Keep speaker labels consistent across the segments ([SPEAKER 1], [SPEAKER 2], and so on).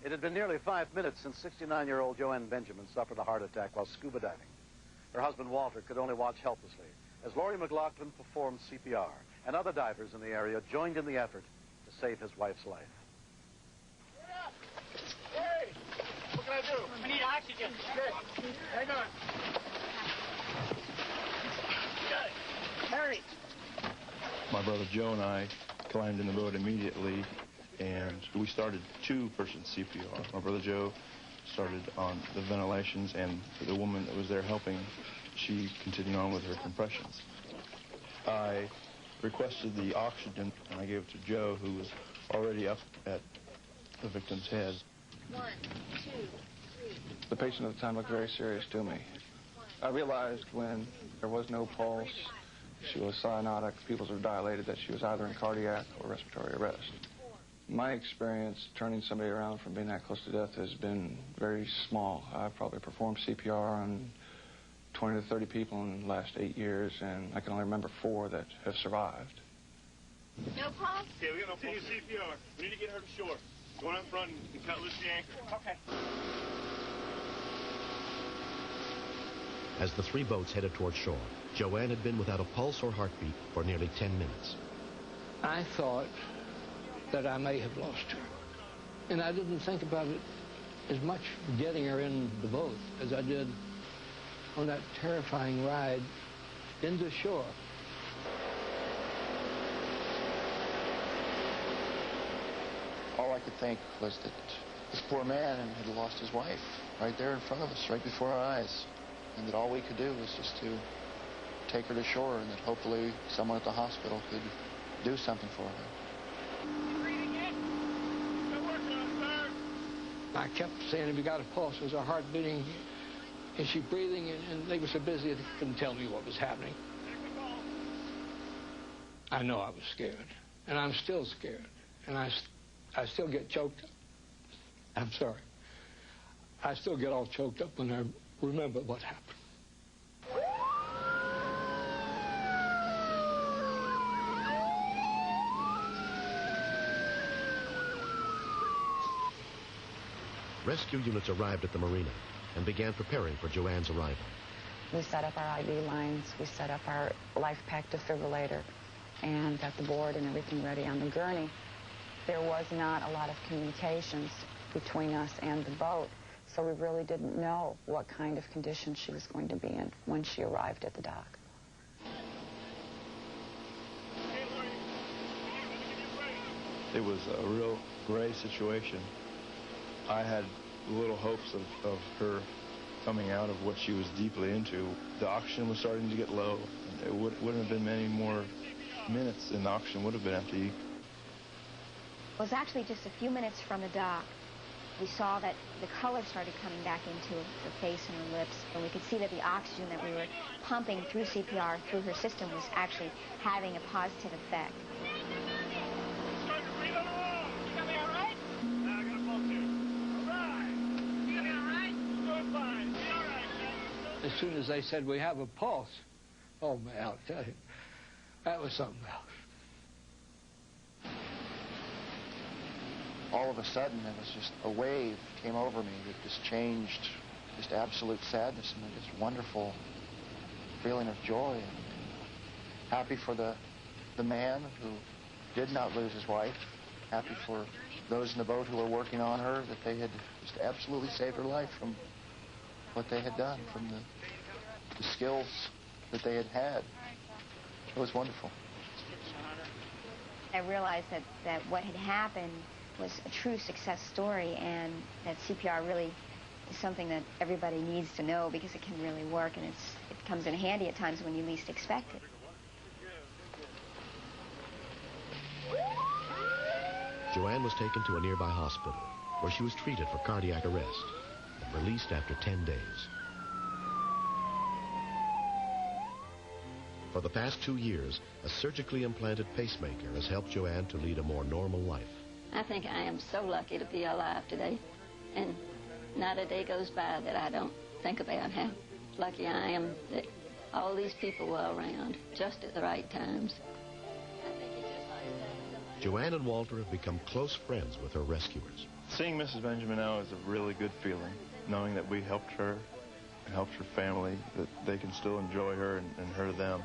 [SPEAKER 1] It had been nearly 5 minutes since 69-year-old Joanne Benjamin suffered a heart attack while scuba diving. Her husband, Walter, could only watch helplessly as Laurie McLaughlin performed CPR, and other divers in the area joined in the effort to save his wife's life.
[SPEAKER 2] Hey! What can I do? I need oxygen. Okay. Hang on. Harry!
[SPEAKER 3] My brother Joe and I climbed in the boat immediately, and we started two-person CPR. My brother Joe started on the ventilations, and the woman that was there helping, she continued on with her compressions. I requested the oxygen, and I gave it to Joe, who was already up at the victim's head.
[SPEAKER 4] 1, 2, 3.
[SPEAKER 5] The patient at the time looked very serious to me. I realized when there was no pulse, she was cyanotic, pupils were dilated, that she was either in cardiac or respiratory arrest. My experience turning somebody around from being that close to death has been very small. I've probably performed CPR on 20 to 30 people in the last 8 years, and I can only remember 4 that have survived.
[SPEAKER 4] No pulse?
[SPEAKER 2] Okay, we got no pulse. CPR. We need to get her to shore. Go on up front and cut loose the anchor. Okay.
[SPEAKER 6] As the 3 boats headed toward shore, Joanne had been without a pulse or heartbeat for nearly 10 minutes.
[SPEAKER 7] I thought that I may have lost her. And I didn't think about it as much getting her in the boat as I did on that terrifying ride into shore.
[SPEAKER 8] All I could think was that this poor man had lost his wife right there in front of us, right before our eyes. And that all we could do was just to take her to shore, and that hopefully someone at the hospital could do something for her.
[SPEAKER 7] I kept saying, have you got a pulse? Was her heart beating? Is she breathing? And they were so busy they couldn't tell me what was happening. I know I was scared, and I'm still scared, and I still get choked up. I'm sorry. I still get all choked up when I remember what happened.
[SPEAKER 6] Rescue units arrived at the marina and began preparing for Joanne's arrival.
[SPEAKER 9] We set up our IV lines, we set up our life pack defibrillator, and got the board and everything ready on the gurney. There was not a lot of communications between us and the boat, so we really didn't know what kind of condition she was going to be in when she arrived at the dock.
[SPEAKER 3] It was a real gray situation. I had little hopes of her coming out of what she was deeply into. The oxygen was starting to get low. It wouldn't have been many more minutes and the oxygen would have been empty.
[SPEAKER 4] It was actually just a few minutes from the dock. We saw that the color started coming back into her face and her lips, and we could see that the oxygen that we were pumping through CPR through her system was actually having a positive effect.
[SPEAKER 7] As soon as they said, we have a pulse, oh, man, I'll tell you, that was something else.
[SPEAKER 8] All of a sudden, it was just a wave came over me that just changed, just absolute sadness and this wonderful feeling of joy. And happy for the man who did not lose his wife. Happy for those in the boat who were working on her, that they had just absolutely saved her life from what they had done, from the skills that they had had. It was wonderful.
[SPEAKER 4] I realized that what had happened was a true success story, and that CPR really is something that everybody needs to know because it can really work, and it comes in handy at times when you least expect it.
[SPEAKER 6] Joanne was taken to a nearby hospital where she was treated for cardiac arrest and released after 10 days. For the past 2 years, a surgically implanted pacemaker has helped Joanne to lead a more normal life.
[SPEAKER 10] I think I am so lucky to be alive today, and not a day goes by that I don't think about how lucky I am that all these people were around just at the right times.
[SPEAKER 6] Joanne and Walter have become close friends with her rescuers.
[SPEAKER 3] Seeing Mrs. Benjamin now is a really good feeling, knowing that we helped her and helped her family, that they can still enjoy her and her them.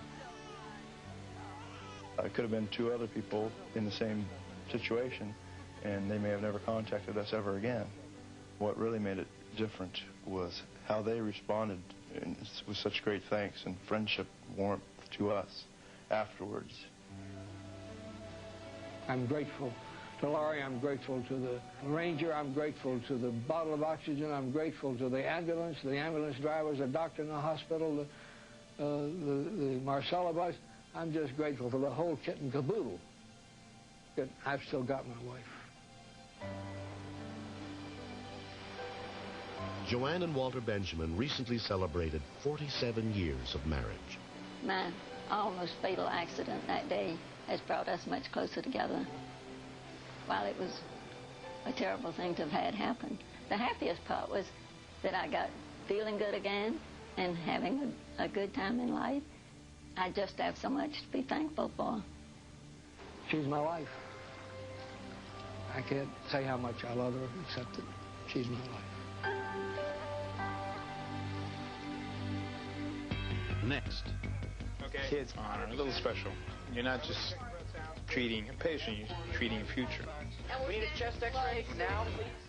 [SPEAKER 3] It could have been two other people in the same situation, and they may have never contacted us ever again. What really made it different was how they responded with such great thanks and friendship warmth to us afterwards.
[SPEAKER 7] I'm grateful to Laurie, I'm grateful to the ranger, I'm grateful to the bottle of oxygen, I'm grateful to the ambulance drivers, the doctor in the hospital, the Marcella bus. I'm just grateful for the whole kit and caboodle that I've still got my wife.
[SPEAKER 6] Joanne and Walter Benjamin recently celebrated 47 years of marriage.
[SPEAKER 10] My almost fatal accident that day has brought us much closer together. While it was a terrible thing to have had happen, the happiest part was that I got feeling good again and having a good time in life. I just have so much to be thankful for.
[SPEAKER 7] She's my life. I can't say how much I love her, except that she's my life.
[SPEAKER 6] Next.
[SPEAKER 11] Okay. Kids are a little special. You're not just treating a patient, you're treating a future.
[SPEAKER 12] We need a chest x-ray now, please.